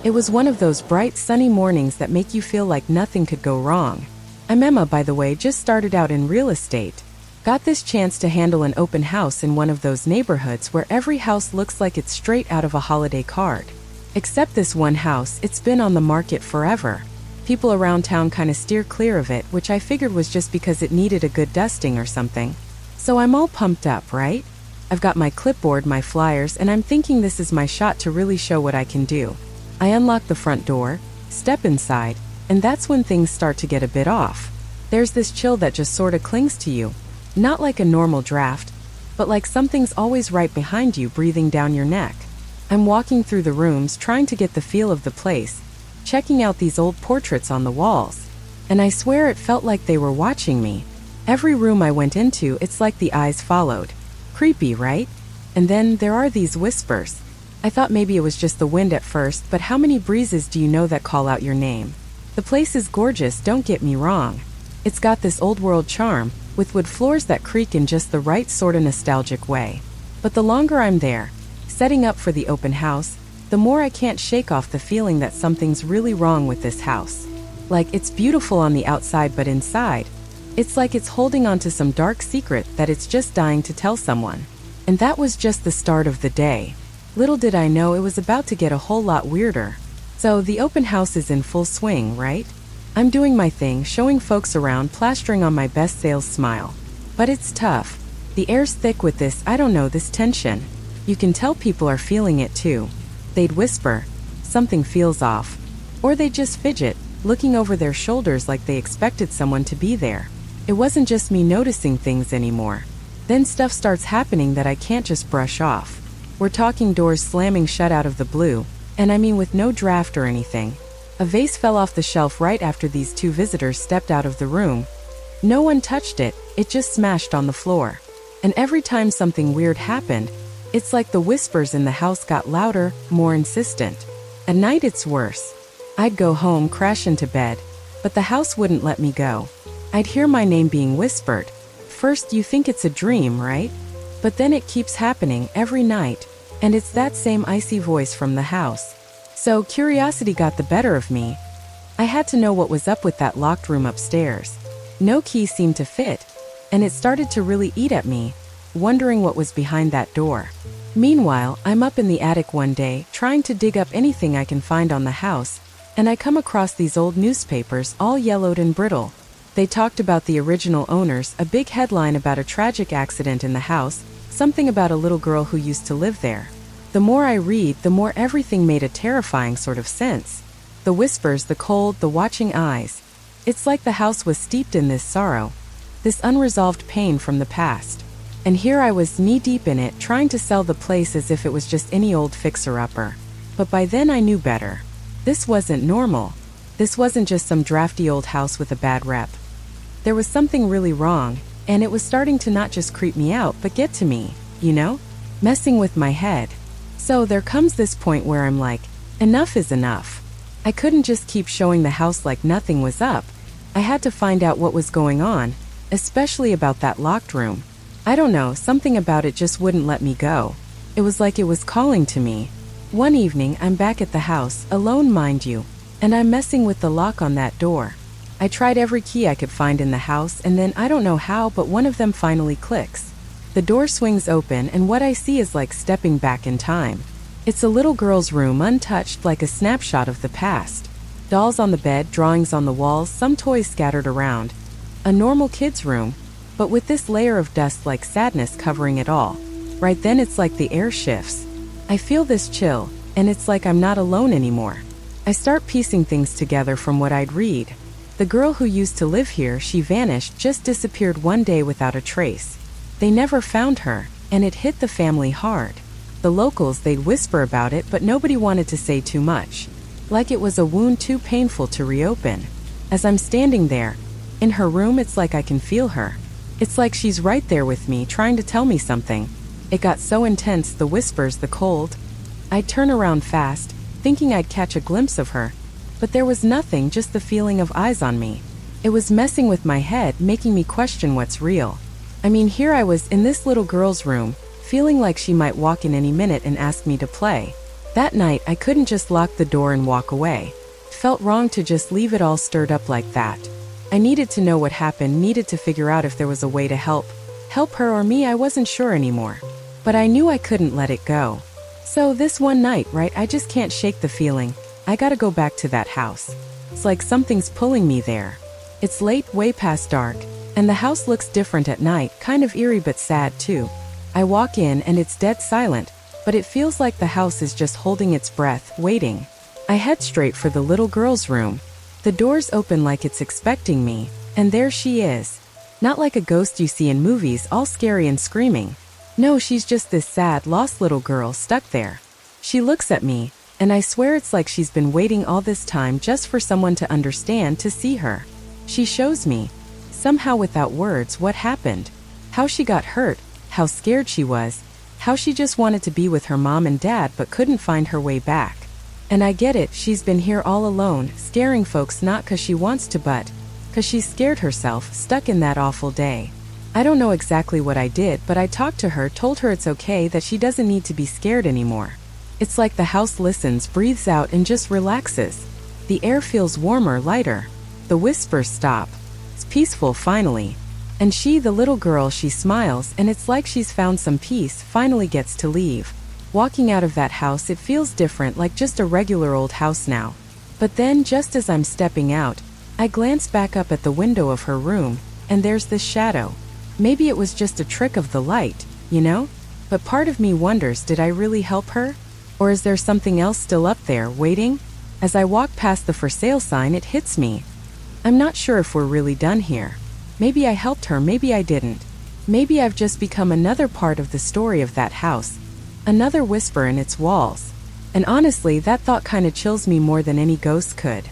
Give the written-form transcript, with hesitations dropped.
It was one of those bright, sunny mornings that make you feel like nothing could go wrong. I'm Emma, by the way, just started out in real estate. Got this chance to handle an open house in one of those neighborhoods where every house looks like it's straight out of a holiday card. Except this one house, it's been on the market forever. People around town kind of steer clear of it, which I figured was just because it needed a good dusting or something. So I'm all pumped up, right? I've got my clipboard, my flyers, and I'm thinking this is my shot to really show what I can do. I unlock the front door, step inside, and that's when things start to get a bit off. There's this chill that just sort of clings to you. Not like a normal draft, but like something's always right behind you, breathing down your neck. I'm walking through the rooms, trying to get the feel of the place, checking out these old portraits on the walls. And I swear it felt like they were watching me. Every room I went into, it's like the eyes followed. Creepy, right? And then there are these whispers. I thought maybe it was just the wind at first, but how many breezes do you know that call out your name? The place is gorgeous, don't get me wrong. It's got this old world charm, with wood floors that creak in just the right sort of nostalgic way. But the longer I'm there, setting up for the open house, the more I can't shake off the feeling that something's really wrong with this house. Like, it's beautiful on the outside, but inside, it's like it's holding on to some dark secret that it's just dying to tell someone. And that was just the start of the day. Little did I know it was about to get a whole lot weirder. So the open house is in full swing, right? I'm doing my thing, showing folks around, plastering on my best sales smile. But it's tough. The air's thick with this, I don't know, this tension. You can tell people are feeling it too. They'd whisper, something feels off. Or they'd just fidget, looking over their shoulders like they expected someone to be there. It wasn't just me noticing things anymore. Then stuff starts happening that I can't just brush off. We're talking doors slamming shut out of the blue, and I mean with no draft or anything. A vase fell off the shelf right after these two visitors stepped out of the room. No one touched it, it just smashed on the floor. And every time something weird happened, it's like the whispers in the house got louder, more insistent. At night it's worse. I'd go home, crash into bed, but the house wouldn't let me go. I'd hear my name being whispered. First you think it's a dream, right? But then it keeps happening every night, and it's that same icy voice from the house. So curiosity got the better of me. I had to know what was up with that locked room upstairs. No key seemed to fit, and it started to really eat at me, wondering what was behind that door. Meanwhile, I'm up in the attic one day, trying to dig up anything I can find on the house, and I come across these old newspapers, all yellowed and brittle. They talked about the original owners, a big headline about a tragic accident in the house, something about a little girl who used to live there. The more I read, the more everything made a terrifying sort of sense. The whispers, the cold, the watching eyes. It's like the house was steeped in this sorrow, this unresolved pain from the past. And here I was knee-deep in it, trying to sell the place as if it was just any old fixer-upper. But by then I knew better. This wasn't normal. This wasn't just some drafty old house with a bad rep. There was something really wrong, and it was starting to not just creep me out, but get to me, you know? Messing with my head. So there comes this point where I'm like, enough is enough. I couldn't just keep showing the house like nothing was up. I had to find out what was going on, especially about that locked room. I don't know, something about it just wouldn't let me go. It was like it was calling to me. One evening, I'm back at the house, alone mind you, and I'm messing with the lock on that door. I tried every key I could find in the house, and then I don't know how, but one of them finally clicks. The door swings open, and what I see is like stepping back in time. It's a little girl's room, untouched, like a snapshot of the past. Dolls on the bed, drawings on the walls, some toys scattered around. A normal kid's room, but with this layer of dust like sadness covering it all. Right then it's like the air shifts. I feel this chill, and it's like I'm not alone anymore. I start piecing things together from what I'd read. The girl who used to live here, she vanished, just disappeared one day without a trace. They never found her, and it hit the family hard. The locals, they'd whisper about it, but nobody wanted to say too much. Like it was a wound too painful to reopen. As I'm standing there, in her room, it's like I can feel her. It's like she's right there with me, trying to tell me something. It got so intense, the whispers, the cold. I'd turn around fast, thinking I'd catch a glimpse of her. But there was nothing, just the feeling of eyes on me. It was messing with my head, making me question what's real. I mean, here I was in this little girl's room, feeling like she might walk in any minute and ask me to play. That night, I couldn't just lock the door and walk away. It felt wrong to just leave it all stirred up like that. I needed to know what happened, needed to figure out if there was a way to help her or me. I wasn't sure anymore. But I knew I couldn't let it go. So this one night, right, I just can't shake the feeling. I gotta go back to that house. It's like something's pulling me there. It's late, way past dark, and the house looks different at night, kind of eerie but sad too. I walk in and it's dead silent, but it feels like the house is just holding its breath, waiting. I head straight for the little girl's room. The door's open like it's expecting me, and there she is. Not like a ghost you see in movies, all scary and screaming. No, she's just this sad, lost little girl stuck there. She looks at me, and I swear it's like she's been waiting all this time just for someone to understand, to see her. She shows me, somehow without words, what happened. How she got hurt, how scared she was, how she just wanted to be with her mom and dad but couldn't find her way back. And I get it, she's been here all alone, scaring folks not 'cause she wants to but 'cause she's scared herself, stuck in that awful day. I don't know exactly what I did, but I talked to her, told her it's okay, that she doesn't need to be scared anymore. It's like the house listens, breathes out, and just relaxes. The air feels warmer, lighter. The whispers stop. It's peaceful finally. And she, the little girl, she smiles, and it's like she's found some peace, finally gets to leave. Walking out of that house, it feels different, like just a regular old house now. But then, just as I'm stepping out, I glance back up at the window of her room, and there's this shadow. Maybe it was just a trick of the light, you know? But part of me wonders, did I really help her? Or is there something else still up there, waiting? As I walk past the for sale sign, it hits me. I'm not sure if we're really done here. Maybe I helped her, maybe I didn't. Maybe I've just become another part of the story of that house. Another whisper in its walls. And honestly, that thought kinda chills me more than any ghost could.